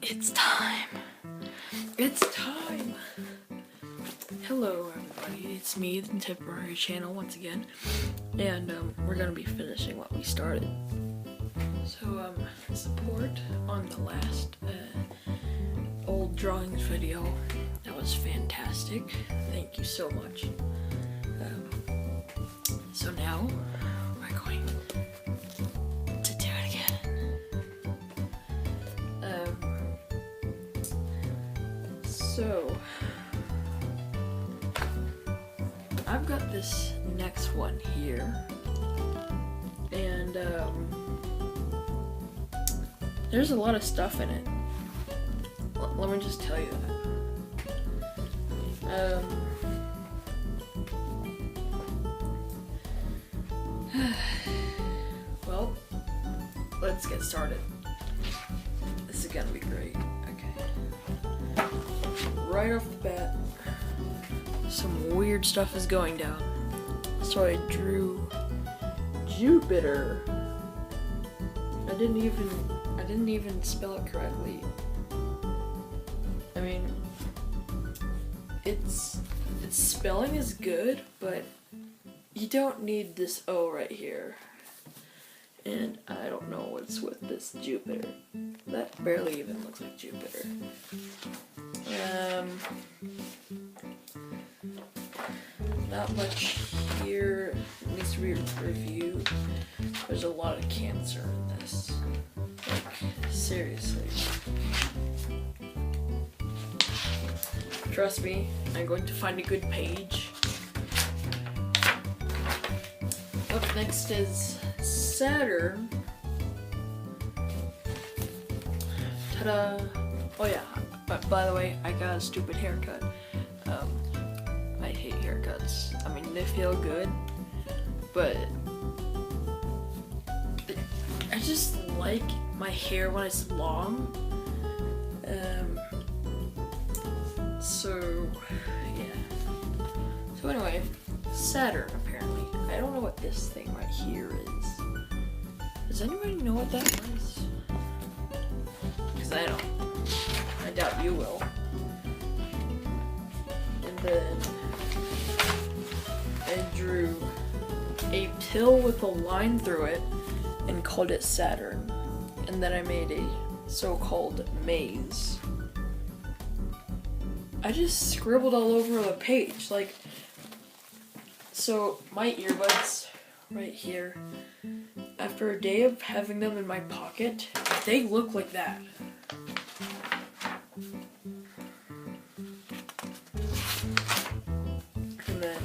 It's time. It's time. Hello, everybody. It's me, the Temporary Channel, once again, and we're gonna be finishing what we started. So, support on the last old drawings video. That was fantastic. Thank you so much. So now we're going to do it again. So I've got this next one here, and there's a lot of stuff in it. Let me just tell you that. Well, let's get started. This is gonna be great. Okay. Right off the bat, some weird stuff is going down. So I drew Jupiter. I didn't even spell it correctly. I mean, its spelling is good, but you don't need this O right here. And I don't know what's with this Jupiter. That barely even looks like Jupiter. Not much here needs to be reviewed. There's a lot of cancer in this. Like, seriously. Trust me, I'm going to find a good page. Up next is Saturn. Ta-da! Oh yeah, by the way, I got a stupid haircut. I hate haircuts. I mean, they feel good, but I just like my hair when it's long. So yeah. So anyway, Saturn apparently. I don't know what this thing right here is. Does anybody know what that was? Because I don't. I doubt you will. And then I drew a pill with a line through it and called it Saturn. And then I made a so-called maze. I just scribbled all over the page, like, so my earbuds right here, after a day of having them in my pocket, they look like that. And then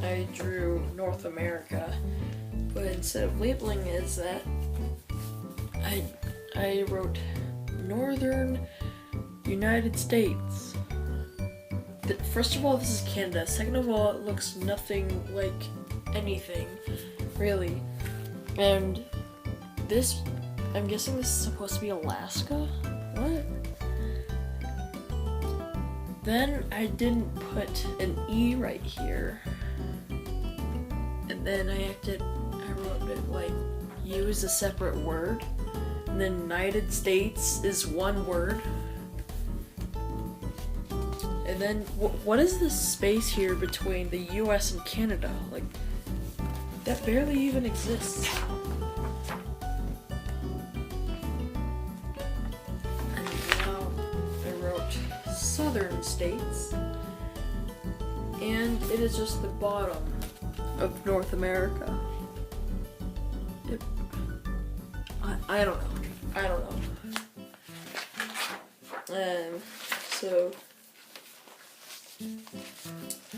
I drew North America, but instead of labeling it as that, I wrote Northern United States. First of all, this is Canada. Second of all, it looks nothing like anything, really. And this, I'm guessing this is supposed to be Alaska? What? Then I didn't put an E right here. And then I wrote it like, use a separate word. And then United States is one word. And then, what is this space here between the US and Canada? Like, that barely even exists. And now I wrote Southern States. And it is just the bottom of North America. I don't know. So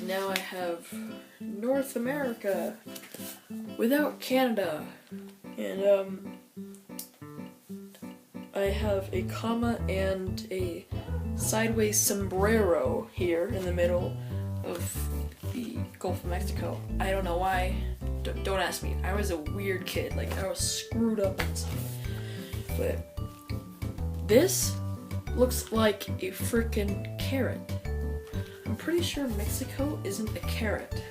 now I have North America without Canada, and I have a comma and a sideways sombrero here in the middle of the Gulf of Mexico. I don't know why. Don't ask me. I was a weird kid. Like, I was screwed up and stuff. But this looks like a freaking carrot. I'm pretty sure Mexico isn't a carrot.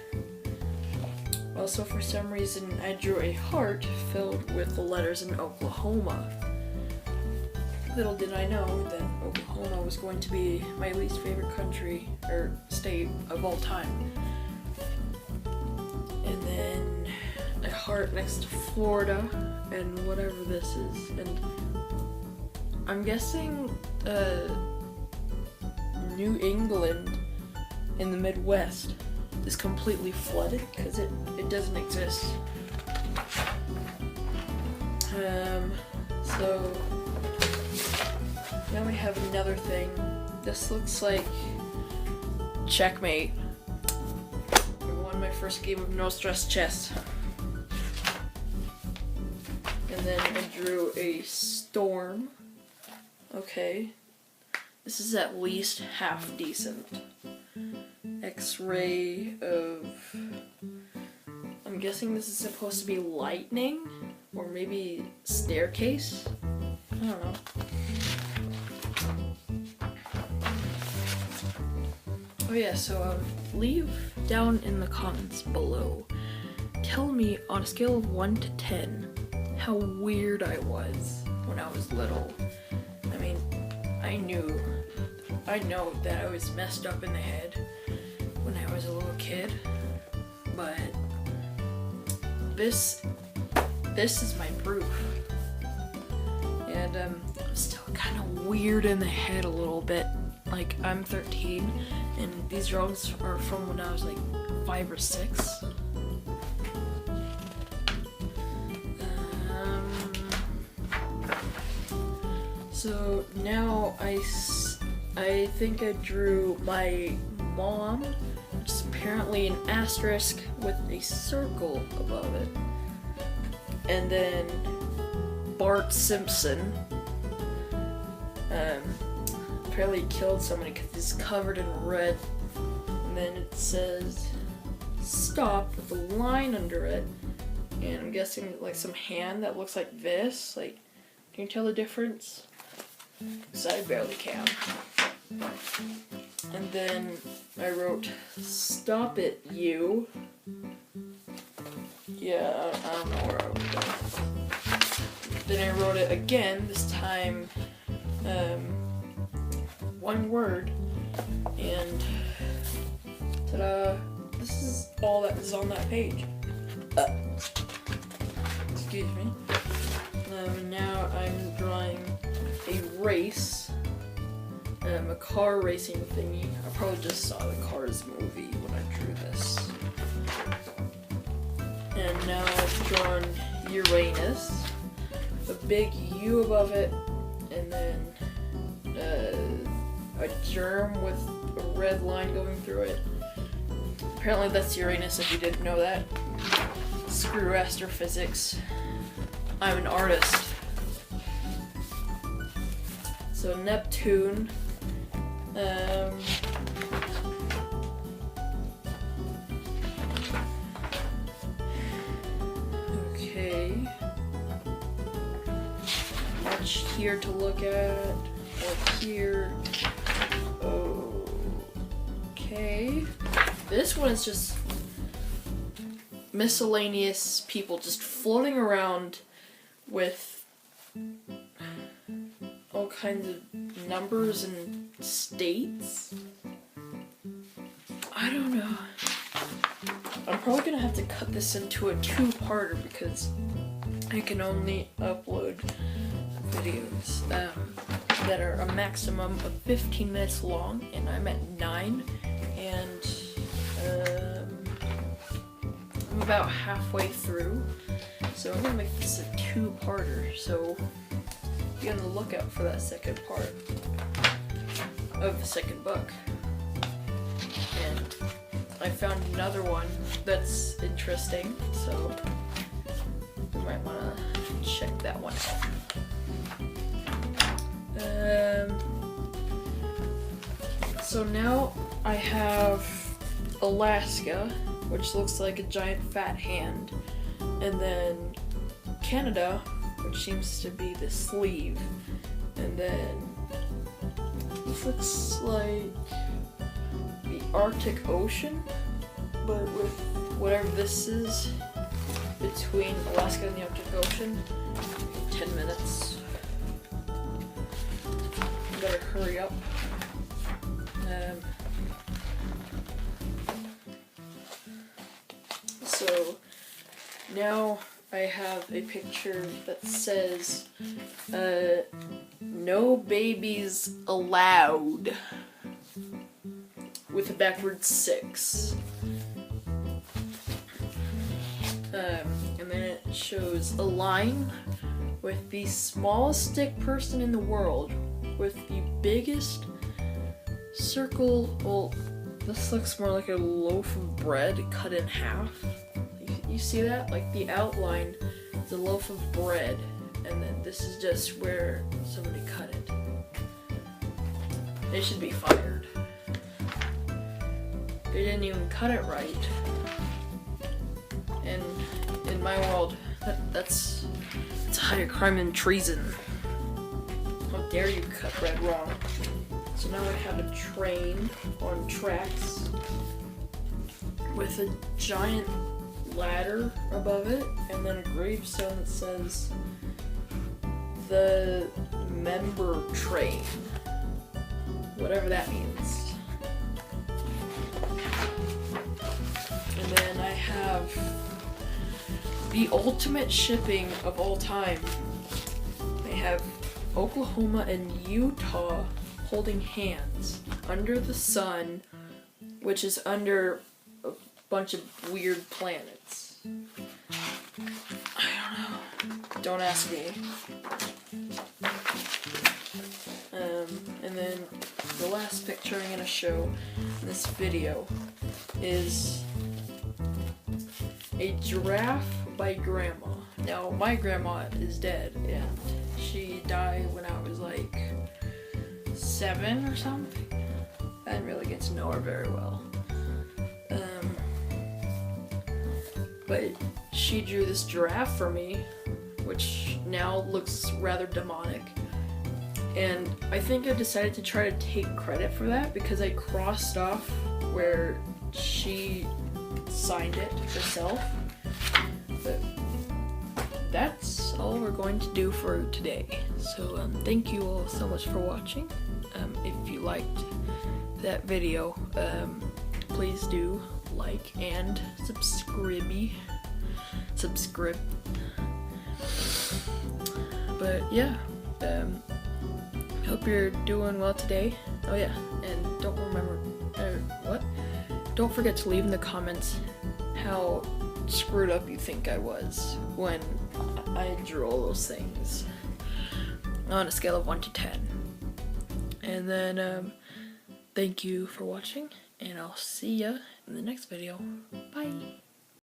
Also, for some reason, I drew a heart filled with the letters in Oklahoma. Little did I know that Oklahoma was going to be my least favorite country or state of all time. And then a heart next to Florida and whatever this is. And I'm guessing New England in the Midwest is completely flooded because it doesn't exist. So now we have another thing. This looks like checkmate. I won my first game of No Stress Chess. And then I drew a storm. Okay. This is at least half decent. X-ray of... I'm guessing this is supposed to be lightning? Or maybe staircase? I don't know. Oh yeah, so leave down in the comments below. Tell me on a scale of 1 to 10 how weird I was when I was little. I mean, I know that I was messed up in the head when I was a little kid, but this is my proof. And I'm still kind of weird in the head a little bit. Like, I'm 13, and these drawings are from when I was like 5 or 6. So now I think I drew my mom, which is apparently an asterisk with a circle above it. And then Bart Simpson. Apparently killed somebody because he's covered in red. And then it says stop with a line under it. And I'm guessing like some hand that looks like this. Like, can you tell the difference? Because I barely can. And then I wrote, stop it, you. Yeah, I don't know where I wrote that. Then I wrote it again, this time, one word. And, ta-da, this is all that is on that page. Excuse me. Now I'm drawing a race, a car racing thingy. I probably just saw the Cars movie when I drew this. And now I've drawn Uranus, a big U above it, and then a germ with a red line going through it. Apparently that's Uranus if you didn't know that. Screw astrophysics. I'm an artist. So Neptune, okay, much here to look at, or here, okay, this one is just miscellaneous people just floating around with all kinds of numbers and states. I don't know. I'm probably gonna have to cut this into a 2-parter because I can only upload videos that are a maximum of 15 minutes long, and I'm at 9, and I'm about halfway through, so I'm gonna make this a 2-parter, so be on the lookout for that second part of the second book. And I found another one that's interesting, so you might want to check that one out. So now I have Alaska, which looks like a giant fat hand, and then Canada, which seems to be the sleeve, and then this looks like the Arctic Ocean, but with whatever this is between Alaska and the Arctic Ocean. 10 minutes. Better hurry up. So now I have a picture that says no babies allowed with a backwards 6. And then it shows a line with the smallest stick person in the world with the biggest circle. Well, this looks more like a loaf of bread cut in half. You see that? Like the outline is a loaf of bread, and then this is just where somebody cut it. They should be fired. They didn't even cut it right. And in my world, that's a higher crime than treason. How dare you cut bread wrong? So now I have a train on tracks with a giant ladder above it, and then a gravestone that says the member train. Whatever that means. And then I have the ultimate shipping of all time. I have Oklahoma and Utah holding hands under the sun, which is under a bunch of weird planets. I don't know. Don't ask me. And then the last picture I'm going to show in this video is a giraffe by grandma. Now, my grandma is dead, and she died when I was like 7 or something. I didn't really get to know her very well. But she drew this giraffe for me, which now looks rather demonic. And I think I decided to try to take credit for that because I crossed off where she signed it herself. But that's all we're going to do for today. So thank you all so much for watching. If you liked that video, please do like and subscribe. But yeah, hope you're doing well today. Oh yeah, and don't forget to leave in the comments how screwed up you think I was when I drew all those things on a scale of 1 to 10. And then thank you for watching, and I'll see ya in the next video. Bye.